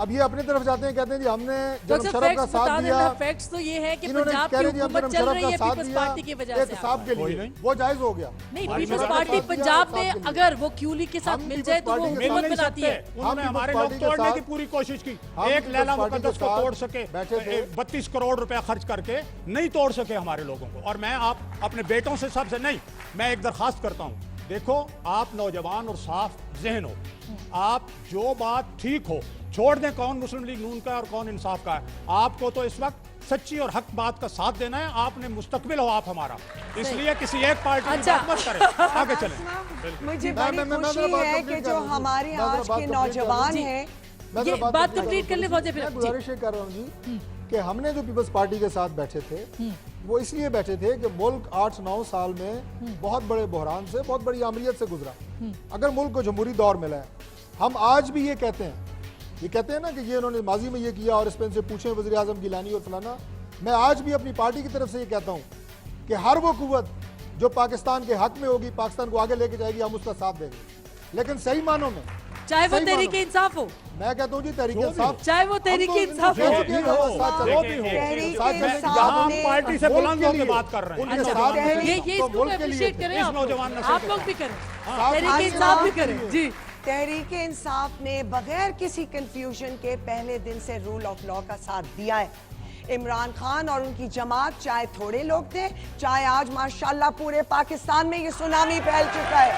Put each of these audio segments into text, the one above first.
अब ये अपनी तरफ जाते हैं, कहते हैं जी हमने जन्म शरफ का साथ दिया। फैक्ट्स तो ये है कि इन्होंने पंजाब कह की रहे जी हम हुकूमत जन्म चल शरफ रही का है साथ पीपल्स दिया पार्टी की वजह एक से। साहब के लिए, वो जायज हो गया। नहीं, पीपल्स पार्टी पंजाब में अगर वो क्यूली के साथ मिल जाए तो वो हुकूमत बनाती है। उन्होंने हमारे लोग तोड़ने की पूरी कोशिश की। एक लैला मुकद्दस को तोड़ सके, 32 करोड़ रुपया खर्च करके नहीं तोड़ सके हमारे लोगों को। और मैं आप अपने बेटों से सबसे नहीं, मैं एक दरखास्त करता हूं, देखो आप नौजवान और साफ जहन हो, आप जो बात ठीक हो छोड़ दें कौन मुस्लिम लीग नून का और कौन इंसाफ का है। आपको तो इस वक्त सच्ची और हक बात का साथ देना है। आपने मुस्तकबिल हो आप हमारा, इसलिए किसी एक पार्टी की बात मत करें, आगे चलें। मुझे बड़ी खुशी है कि जो हमारे आज के नौजवान हैं, ये बात कंप्लीट कर ले फौजी। फिर गुजारिश कर रहा हूँ जी कि हमने जो पीपल्स पार्टी के साथ बैठे थे वो इसलिए बैठे थे कि मुल्क 8-9 साल में बहुत बड़े बहरान से, बहुत बड़ी आमरीत से गुजरा। अगर मुल्क को जमहूरी दौर मिला है, हम आज भी ये कहते हैं ना कि ये इन्होंने माजी में ये किया और इस पर इनसे पूछें वज़ीर आज़म गिलानी और फलाना। मैं आज भी अपनी पार्टी की तरफ से ये कहता हूँ कि हर वो कुव्वत जो पाकिस्तान के हक में होगी, पाकिस्तान को आगे लेके जाएगी, हम उसका साथ देंगे, लेकिन सही मानों में, चाहे वो तहरीक इंसाफ हो। मैं कहता हूँ जी तहरीक इंसाफ, चाहे वो तहरीक इंसाफ हो, पार्टी से बुलंद होकर बात कर रहे हैं। ये इसको अप्रिशिएट करें, आप लोग भी करें, तहरीक इंसाफ भी करें जी। तहरीक इंसाफ ने बगैर किसी कंफ्यूजन के पहले दिन से रूल ऑफ लॉ का साथ दिया है। इमरान खान और उनकी जमात चाहे थोड़े लोग थे, चाहे आज माशाल्लाह पूरे पाकिस्तान में ये सुनामी फैल चुका है।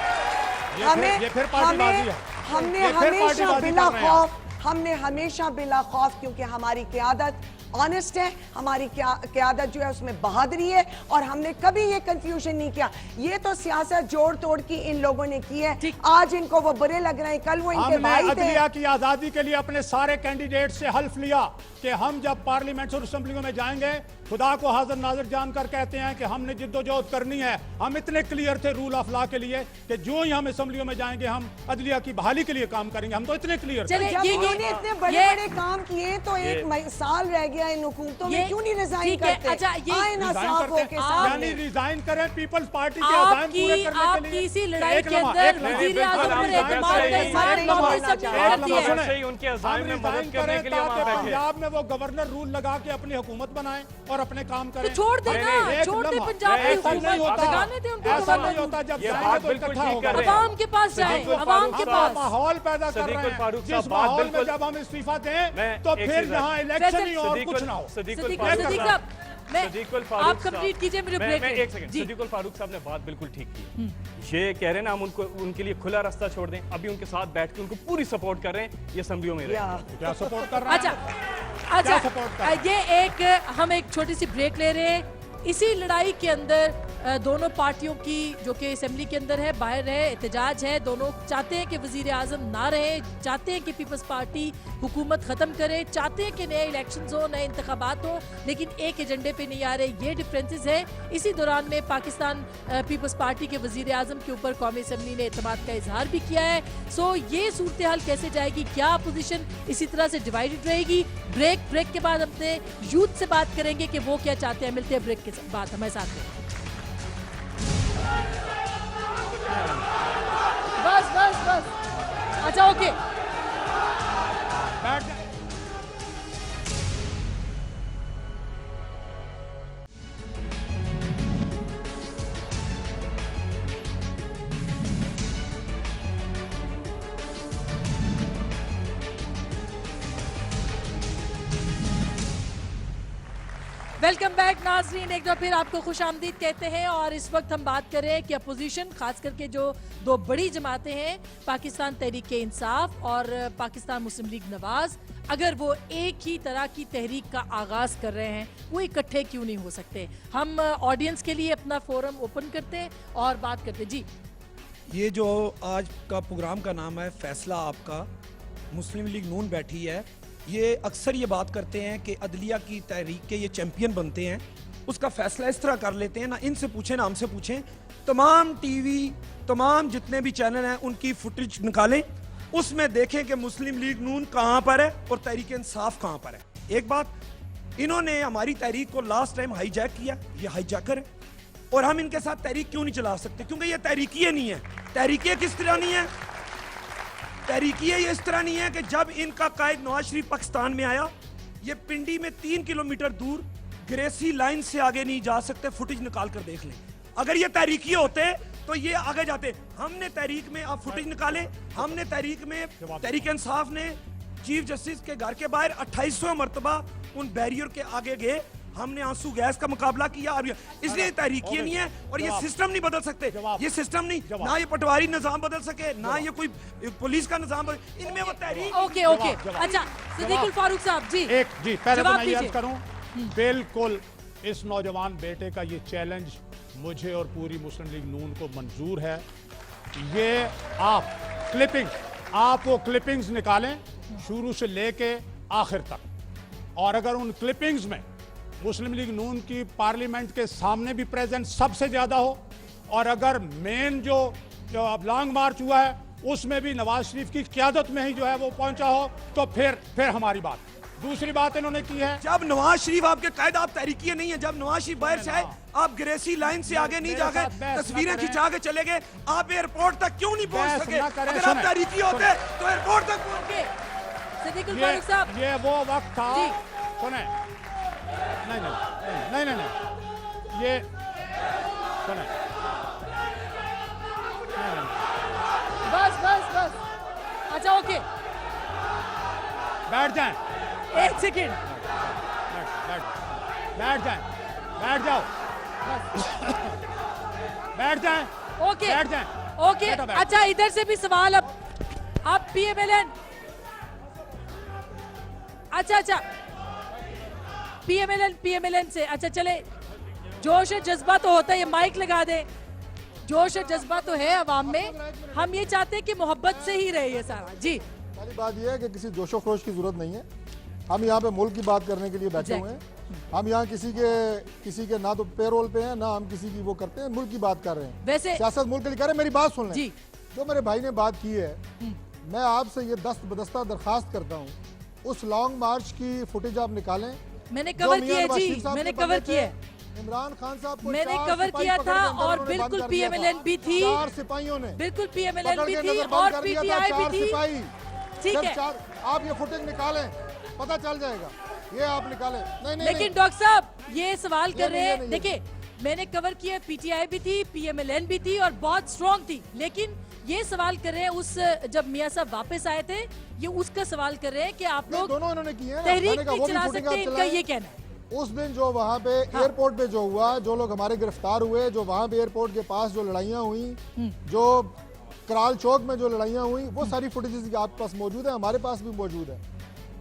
हमने हमेशा बिला खौफ, क्योंकि हमारी क़यादत ऑनेस्ट है, हमारी क़यादत जो है उसमें बहादुरी है, और हमने कभी ये कंफ्यूजन नहीं किया। ये तो सियासत जोड़ तोड़ की इन लोगों ने की है। आज इनको वो बुरे लग रहे हैं, कल वो इनके भाई थे। अदलिया की आज़ादी के लिए अपने सारे कैंडिडेट से हल्फ लिया कि हम जब पार्लियामेंट और असेंबलियों में जाएंगे, खुदा को हाजिर नाजिर जानकर कहते हैं कि हमने जिद्दोजहद करनी है। हम इतने क्लियर थे रूल ऑफ लॉ के लिए कि जो ही हम असेंबलियों में जाएंगे हम अदलिया की बहाली के लिए काम करेंगे। हम तो इतने क्लियर थे। उन्होंने इतने बड़े बड़े काम किए तो एक साल रह गया इन हुकूमतों में, क्यों नहीं रिजाइन करते? अच्छा, यानी रिजाइन करें पीपल्स पार्टी के अज़ाइम पूरे करने के लिए। इसी लड़ाई के अंदर वज़ीर आज़म पर एतमाद का इज़हार कांग्रेस अपनी करती है। उनके अज़ाइम में मदद करने के लिए वहां बैठे। पंजाब में वो गवर्नर रूल लगा के अपनी हुकूमत बनाएं और अपने काम करें। तो छोड़ देना, छोड़ दे पंजाब की हुकूमत, लगाने दे उनको। ऐसा नहीं होता, जब जाएंगे तो इकट्ठा होगा। अवाम के पास जाए, अवाम के पास माहौल पैदा कर रहे हैं। जिस माहौल में जब हम इस्तीफा दें तो फिर यहाँ इलेक्शन ही और कुछ ना हो। आप कंप्लीट कीजिए, मेरे ब्रेक। एक सेकंड, सदीकुल फारूक साहब ने बात बिल्कुल ठीक की। ये कह रहे हैं ना हम उनको, उनके लिए खुला रास्ता छोड़ दें। अभी उनके साथ बैठ के उनको पूरी सपोर्ट कर रहे हैं। ये असेंबलियों में क्या सपोर्ट कर रहे हैं? अच्छा, ये एक हम एक छोटी सी ब्रेक ले रहे हैं। इसी लड़ाई के अंदर दोनों पार्टियों की, जो कि असेंबली के अंदर है, बाहर है, एहतजाज है। दोनों चाहते हैं कि वज़ीर आज़म ना रहे, चाहते हैं कि पीपल्स पार्टी हुकूमत ख़त्म करे, चाहते हैं कि नए इलेक्शन हो, नए इंतखाबात हो, लेकिन एक एजेंडे पे नहीं आ रहे। ये डिफरेंसेस है। इसी दौरान में पाकिस्तान पीपल्स पार्टी के वज़ीर आज़म के ऊपर कौमी असेंबली ने एतमाद का इजहार भी किया है। सो ये सूरत हाल कैसे जाएगी? क्या अपोजिशन इसी तरह से डिवाइडेड रहेगी? ब्रेक के बाद अपने यूथ से बात करेंगे कि वो क्या चाहते हैं। मिलते हैं ब्रेक के बाद, हमारे साथ में। बस अच्छा, ओके। वेलकम बैक नाजरीन, एक बार फिर आपको खुश आमदीद कहते हैं। और इस वक्त हम बात कर रहे हैं कि अपोजिशन, खास करके जो दो बड़ी जमातें हैं, पाकिस्तान तहरीक इंसाफ और पाकिस्तान मुस्लिम लीग नवाज, अगर वो एक ही तरह की तहरीक का आगाज कर रहे हैं, वो इकट्ठे क्यों नहीं हो सकते? हम ऑडियंस के लिए अपना फोरम ओपन करते हैं और बात करते हैं। जी, ये जो आज का प्रोग्राम का नाम है फैसला आपका, मुस्लिम लीग नून बैठी है, ये अक्सर ये बात करते हैं कि अदलिया की तहरीक के ये चैंपियन बनते हैं, उसका फैसला इस तरह कर लेते हैं, ना इनसे पूछें ना हमसे पूछें। तमाम टीवी, तमाम जितने भी चैनल हैं उनकी फुटेज निकालें, उसमें देखें कि मुस्लिम लीग नून कहाँ पर है और तहरीक इंसाफ कहाँ पर है। एक बात, इन्होंने हमारी तहरीक को लास्ट टाइम हाईजैक किया, ये हाईजैकर है, और हम इनके साथ तहरीक क्यों नहीं चला सकते? क्योंकि ये तहरीकी नहीं है। तहरीकी किस तरह नहीं है? तहरीकिये ये इस तरह नहीं है कि जब इनका कायद नवाज शरीफ पाकिस्तान में आया, ये पिंडी में 3 किलोमीटर दूर ग्रेसी लाइन से आगे नहीं जा सकते, फुटेज निकाल कर देख लें। अगर ये तहरीकिये होते तो ये आगे जाते। हमने तहरीक में आप फुटेज निकाले, हमने तहरीक में तहरीक इंसाफ ने चीफ जस्टिस के घर के बाहर 2800 मरतबा उन बैरियर के आगे गए, हमने आंसू गैस का मुकाबला किया। और इसलिए तहरीक ये नहीं है और ये सिस्टम नहीं बदल सकते, ये सिस्टम नहीं, ना ये पटवारी निजाम बदल सके, ना ये कोई पुलिस का निजाम बदल, इनमें वो तहरीक। ओके ओके, अच्छा सिद्दीकुल फारूक साहब जी, जी पहले तो जवाब मैं ये अर्ज दीजिए। करूं, बिल्कुल इस नौजवान बेटे का ये चैलेंज मुझे और पूरी मुस्लिम लीग नून को मंजूर है। ये आप वो क्लिपिंग्स निकालें शुरू से लेके आखिर तक, और अगर उन क्लिपिंग्स में मुस्लिम लीग नून की पार्लियामेंट के सामने भी प्रेजेंस सबसे ज्यादा हो, और अगर मेन जो अब लॉन्ग मार्च हुआ है उसमें भी नवाज शरीफ की क़यादत में ही जो है वो पहुंचा हो, तो फिर हमारी बात। दूसरी बात इन्होंने की है, जब नवाज शरीफ आपके कायदा, आप तहरीकिये नहीं है, जब नवाज शरीफ बाहर से आए आप ग्रेसी लाइन से आगे नहीं जा गए, तस्वीरें खिंचा के चले गए, आप एयरपोर्ट तक क्यों नहीं पहुंच सके? अगर आप तहरीकिये होते तो एयरपोर्ट तक ओके, सिद्दीकुल फारूक साहब, ये वो वक्त था, जी। सुने नहीं, ये सुने, बस, अच्छा ओके, बैठ जाएं, एक सेकेंड, बैठ जाओ, बैठ जाएं, ओके बैठ जाएं, ओके। बैठो, बैठो। अच्छा इधर से भी सवाल, अब पीएमएलएन, अच्छा पीएमएलएन से, अच्छा चले, जोश है जज्बा तो होता है, ये माइक लगा दे, जोश है जज्बा तो है अवाम में, हम ये चाहते हैं कि मोहब्बत से ही रहे ये सारा। जी, पहली बात यह है कि किसी जोशो खरोश की जरूरत नहीं है, हम यहाँ पे मुल्क की बात करने के लिए बैठे हुए हैं। हम यहाँ किसी के ना तो पेरोल पे हैं, ना हम किसी की वो करते हैं, मुल्क की बात कर रहे हैं। वैसे सियासत मुल्क के लिए कर रहे हैं। मेरी बात सुन लें, जी। जो मेरे भाई ने बात की है, मैं आपसे ये दस्त बदस्ता दरखास्त करता हूँ, उस लॉन्ग मार्च की फुटेज आप निकालें। मैंने जो कवर मियां किया है नवाज जी, शरीफ साहब मैंने के कवर बंदे किया थे, है, इमरान खान साहब को मैंने 4 कवर सिपाही किया पकड़ था, के अंदर और उन्होंने बंद बिल्कुल कर दिया था। पीएमएलएन भी थी, 4 सिपाहियों ने बिल्कुल पीएमएलएन पकड़ भी के थी अंदर बंद और कर दिया था, पीटीआई 4 भी थी। सिपाही। ठीक सिर्फ है, 4, आप ये फुटेज निकालें, पता चल जाएगा, ये आप निकालें। नहीं लेकिन डॉक्टर साहब ये सवाल कर रहे हैं, नहीं। देखिए मैंने कवर किया, पीटीआई भी थी, पीएमएलएन भी थी और बहुत स्ट्रांग थी, लेकिन ये सवाल कर रहे हैं उस जब मियां साहब वापस आए थे, ये उसका सवाल कर रहे हैं कि आप लोग दोनों इन्होंने किए हैं, तहरीक मैंने कहा नहीं वो भी चला फुटेज सकते, आप इनका चलाएं। ये कहना है। उस दिन जो वहाँ पे एयरपोर्ट पे जो हुआ, जो लोग हमारे गिरफ्तार हुए, जो वहाँ पे एयरपोर्ट के पास जो लड़ाइयाँ हुई, जो कराल चौक में जो लड़ाइयाँ हुई, वो सारी फुटेजेस आपके पास मौजूद है, हमारे पास भी मौजूद है।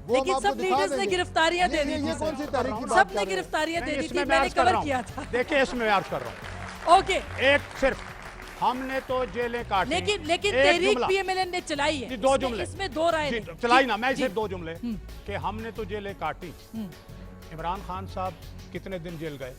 वो लेकिन हम आपको सब दिखा लीडर्स ने देंगे। गिरफ्तारियां दे दी ये थी कौन सी सर। तारीख की बात सबने कर रहे हैं? गिरफ्तारियां दे दी थी, इसमें मैं मैंने अर्ज कर कवर रहा किया हूं। था। देखिए इसमें मैं अर्ज कर रहा हूं, ओके, एक सिर्फ हमने तो जेलें काटी, लेकिन एक तहरीक जुमला। पीएमएलएन ने चलाई है, जी, 2 इसमें- जुमले इसमें 2 राय जी, नहीं। चलाई ना, मैं जी, सिर्फ 2 जुमले कि हमने तो जेलें काटी। इमरान खान साहब कितने दिन जेल गए?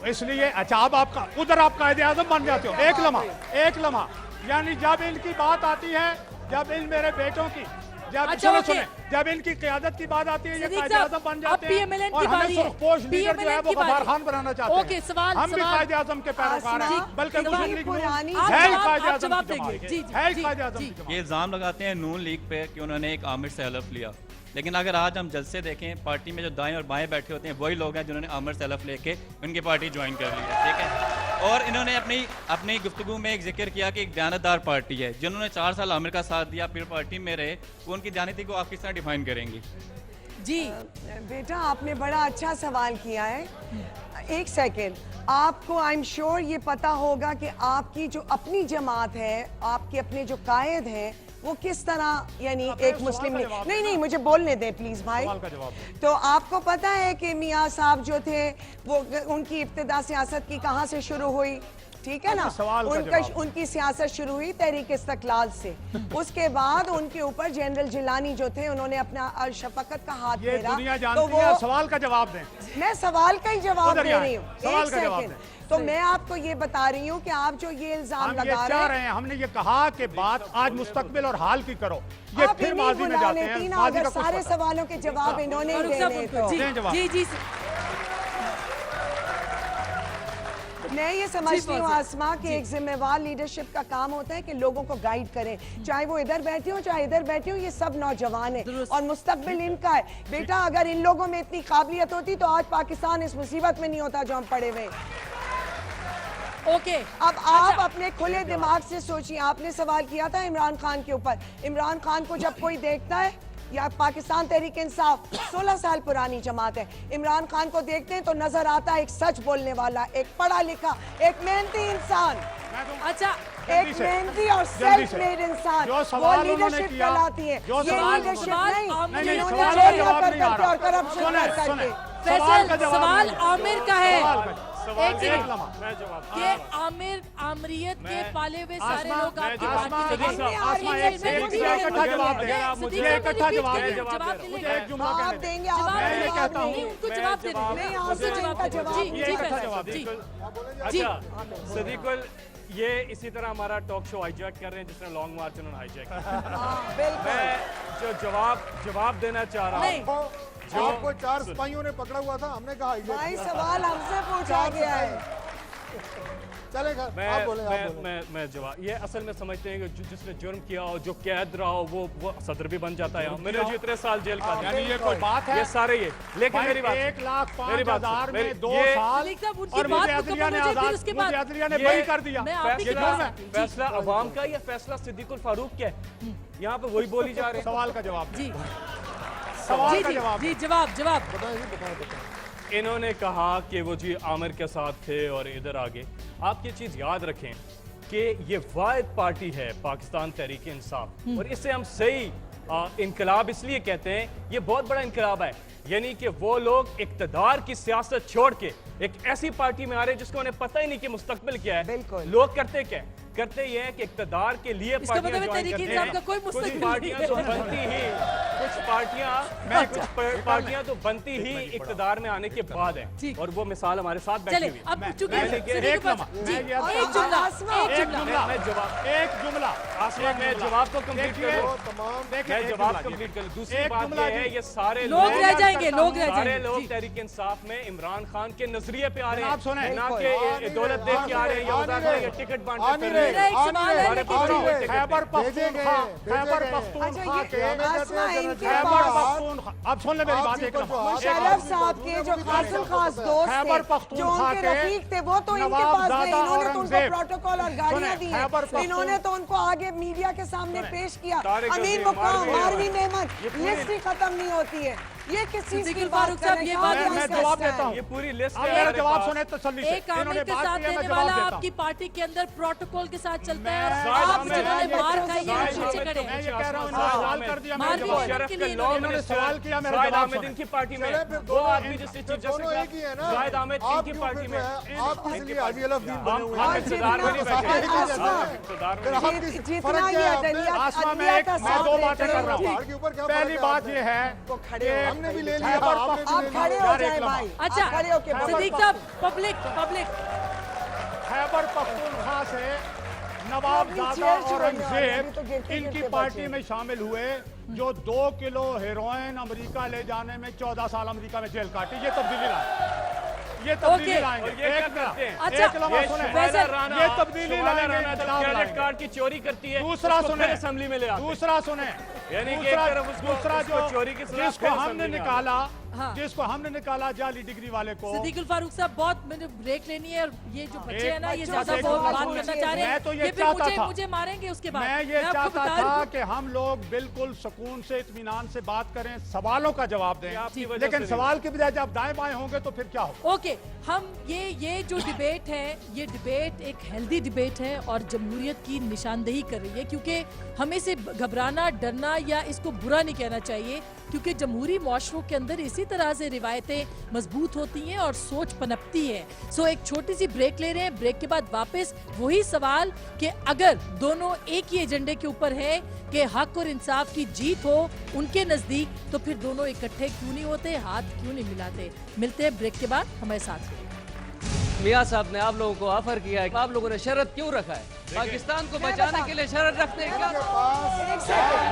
इसलिए अच्छा, अब आपका उधर आप कायदे आजम बन जाते हो। एक लम्हा, यानी जब इनकी बात आती है, जब इन मेरे बेटों की, जब अच्छा, ओके। सुने, जब इनकी क़यादत की बात आती है, ये सिद्दीक कायदे साहब, आजम बन अब जाते हैं पीएमएलएन और की हमें बारी है। सुरखपोश लीडर जो है पीएमएलएन वो की बारी गफ्फार है। खान बनाना चाहते हैं। ओके, सवाल- हम भी सवाल- कायदे आजम के पैरोकार हैं, आसमा, बल्कि सवाल- मुस्लिम लीग नून पुरानी- आप है ही जवाब- कायदे आप आजम जवाब की जमात। देंगे। जी, जी, है ही जी, कायदे आजम जी। की जमात। ये इल्ज़ाम लगाते हैं नून लीग पे कि उन्होंने एक आमिर से हलफ लिया, लेकिन अगर आज हम जलसे देखें, पार्टी में जो दाएं और बाएं बैठे होते हैं वही लोग हैं जिन्होंने आमिर से हलफ लेके उनकी पार्टी ज्वाइन कर ली है, ठीक है। और इन्होंने अपनी गुफ्तगू में एक जिक्र किया कि एक दयानतदार पार्टी है, जिन्होंने 4 साल आमिर का साथ दिया, फिर पार्टी में रहे, वो उनकी दयानती को आप किस तरह डिफाइन करेंगी? जी, बेटा आपने बड़ा अच्छा सवाल किया है। एक सेकेंड, आपको आई एम श्योर ये पता होगा कि आपकी जो अपनी जमात है, आपके अपने जो कायद हैं, वो किस तरह, यानी एक मुस्लिम लीग, नहीं मुझे बोलने दें प्लीज भाई। सवाल का जवाब दें। तो आपको पता है कि मियाँ साहब जो थे वो उनकी इब्तिदा सियासत की कहाँ से शुरू हुई, ठीक है ना? सवाल का जवाब। उनकी सियासत शुरू हुई तहरीक इस्तकलाल से। उसके बाद उनके ऊपर जनरल जिलानी जो थे, उन्होंने अपना शफकत का हाथ ये फेरा। दुनिया तो जानती है, सवाल का जवाब दें। मैं सवाल का ही जवाब उधर दे जाएं, रही हूँ, सवाल एक का जवाब सेकंड। दें। तो मैं आपको ये बता रही हूँ कि आप जो ये इल्जाम हम ये लगा चाह रहे रहे हैं, हमने ये कहा कि बात आज मुस्तकबिल और हाल की करो, ये आप फिर इन्हीं माजी में बुला जाते लेती हैं, ना, माजी अगर का कुछ सारे पता। सवालों के जवाब इन्होंने ही फारूक साहब देने उनको- तो दें जवाब। जी, मैं ये समझती हूँ आसमा कि एक जिम्मेवार लीडरशिप का काम होता है कि लोगों को गाइड करें, चाहे वो इधर बैठे हो चाहे इधर बैठे हो, ये सब नौजवान है और मुस्तकबिल इनका है। बेटा अगर इन लोगों में इतनी काबिलियत होती तो आज पाकिस्तान इस मुसीबत में नहीं होता जो हम पड़े हुए। ओके अब आप अपने खुले दिमाग से सोचिए, आपने सवाल किया था इमरान खान के ऊपर। इमरान खान को जब कोई देखता है, या पाकिस्तान तहरीक इंसाफ 16 साल पुरानी जमात है, इमरान खान को देखते हैं तो नजर आता है एक सच बोलने वाला, एक पढ़ा लिखा, एक मेहनती इंसान। अच्छा, एक मेहनती और सेल्फ मेड इंसान, वो लीडरशिप कहलाती है। ये लीडरशिप नहीं जिन्होंने चोरियां कर करके और करप्शन कर करके। फैसल, सवाल आमिर का है। एक कि आमिरियत के पाले हुए सारे लोग आपकी आसमा पार्टी एक इकट्ठा जवाब देगा, मुझे इकट्ठा जवाब देगा। एक जुमला आप देंगे, आप मैं ये कहता हूँ, उनको जवाब दे नहीं, आपसे जिनका जवाब जी जी फैसल, जी जी अच्छा सदीकुल, ये इसी तरह हमारा टॉक शो हाईजैक कर रहे हैं जिसने लॉन्ग मार्च उन्होंने हाईजैक किया। बिल्कुल। मैं जो जवाब देना चाह रहा हूँ, जो आपको 4 सिपाहियों ने पकड़ा हुआ था, हमने कहा भाई सवाल हमसे पूछा गया है। चलेगा, आप बोले, आप बोले। मैं जवाब, ये असल में समझते हैं कि जिसने जुर्म किया हो, जो कैद रहा हो, वो सदर भी बन जाता है। मैंने जो इतने साल जेल का, यानी ये कोई बात है? ये सारे ये, लेकिन मेरी बात 1,05,000 में 2 साल और मुझे अदलिया ने बरी कर दिया। फैसला अवाम का या फैसला सिद्दीकुल फारूक का है? यहाँ पे वही बोली जा रही है। सवाल का जवाब जी सवाल का जवाब जी जवाब इन्होंने कहा कि वो जी आमिर के साथ थे और इधर आगे। आप ये चीज याद रखें कि ये वाहिद पार्टी है पाकिस्तान तहरीक इंसाफ, और इससे हम सही इनकलाब इसलिए कहते हैं, ये बहुत बड़ा इनकलाब है। यानी कि वो लोग इक्तदार की सियासत छोड़ के एक ऐसी पार्टी में आ रहे हैं जिसको उन्हें पता ही नहीं कि मुस्तकबिल क्या है। लोग करते क्या करते ये है कि इक्तदार के लिए पार्टियां ज्वाइन करते हैं। कुछ पार्टियां तो बनती ही कुछ पार्टियां तो बनती ही इक्तदार में आने के बाद है, और वो मिसाल हमारे साथ बैठी हुई है। मैं जवाब को कंप्लीट करूं। दूसरी बात ये है, ये सारे लोग रह जाएंगे, सारे लोग तहरीक इंसाफ में इमरान खान के नजरिए पे आ रहे हैं, ना कि दौलत देख के आ रहे हैं या टिकट बांटने। खैबर पख्तूनख्वा के अब सुन ले मेरी बात। एक मुशर्रफ साहब के जो खासिम खास दोस्त थे, जो उनके रफीक थे, वो तो इनके पास गए, इन्होंने तो उनको प्रोटोकॉल और गाड़ियां दी हैं, इन्होंने तो उनको आगे मीडिया के सामने पेश किया। अमीर मुकाम, मारवी मेमन, लिस्ट ही खत्म नहीं होती है। ये किस चीज की बात कर रहे हैं? मैं जवाब देता हूँ, ये पूरी लिस्ट आप मेरा जवाब सुने तसल्ली से। एक आमिर के साथ देने वाला आपकी पार्टी के अंदर प्रोटोकॉल के साथ चलता है, आप जिन्होंने मार खाई है पीछे खड़े हैं। मैं ये कह रहा हूँ, सवाल कर दिया, मैं जवाब के लिए इन्होंने सवाल किया, मेरा जवाब सुने। इनकी पार्टी में वो आदमी जिससे चीफ जस्टिस एक ही है ना, जाहिद अहमद इनकी पार्टी में। आप इसलिए आदिल अफदीन बने हुए हम हैं। इक़्तिदार में नहीं बैठे। आसमा में मैं 2 बातें कर रहा हूँ। पहली बात ये है, हमने भी ले लिया, आप खड़े हो जाए भाई। अच्छा खड़े होके सिद्दीक साहब, पब्लिक खैबर पख्तूनख्वा से नवाबजादा औरंगजेब इनकी पार्टी में शामिल हुए, जो 2 किलो हेरोइन अमेरिका ले जाने में 14 साल अमेरिका में जेल काटी। ये तब्दीली लाएंगे, ये तब्दीली लाएंगे। ये तब्दीली लाएंगे, क्रेडिट कार्ड की चोरी करती है। दूसरा सुने, असेंबली में ले आते हैं। दूसरा सुने, यानी कि दूसरा जो चोरी की सजा जिसको हमने निकाला, हाँ। जिसको हमने निकाला जाली डिग्री वाले को। सिद्दीकुल फारूक साहब, बहुत मैंने ब्रेक लेनी है, और ये जो बच्चे हैं ना, ये ज्यादा एक बहुत बात बात सुनिए, करना चाह रहे हैं। मैं तो ये चाहता था, मुझे मारेंगे उसके बाद। मैं ये चाहता था कि हम लोग बिल्कुल सुकून से इत्मीनान से बात करें, सवालों का जवाब दें, लेकिन सवाल के बजाय जब दाएं बाएं होंगे तो फिर क्या होगा? ओके, हम ये जो डिबेट है, ये डिबेट एक हेल्दी डिबेट है और जमहूरियत की निशानदेही कर रही है, क्योंकि हमें से घबराना, डरना या इसको बुरा नहीं कहना चाहिए, क्योंकि जमहूरी माशरों के अंदर इसी तरह से रिवायतें मजबूत होती हैं और सोच पनपती है। सो एक छोटी सी ब्रेक ले रहे हैं, ब्रेक के बाद वापस वही सवाल कि अगर दोनों एक ही एजेंडे के ऊपर है कि हक और इंसाफ की जीत हो उनके नजदीक, तो फिर दोनों इकट्ठे क्यों नहीं होते, हाथ क्यों नहीं मिलाते? मिलते हैं ब्रेक के बाद, हमारे साथ रहिए। मियां साहब ने आप लोगों को ऑफर किया है, आप लोगों ने शर्त क्यों रखा है? पाकिस्तान को बचाने के लिए शर्त रखने का? एक सेकंड।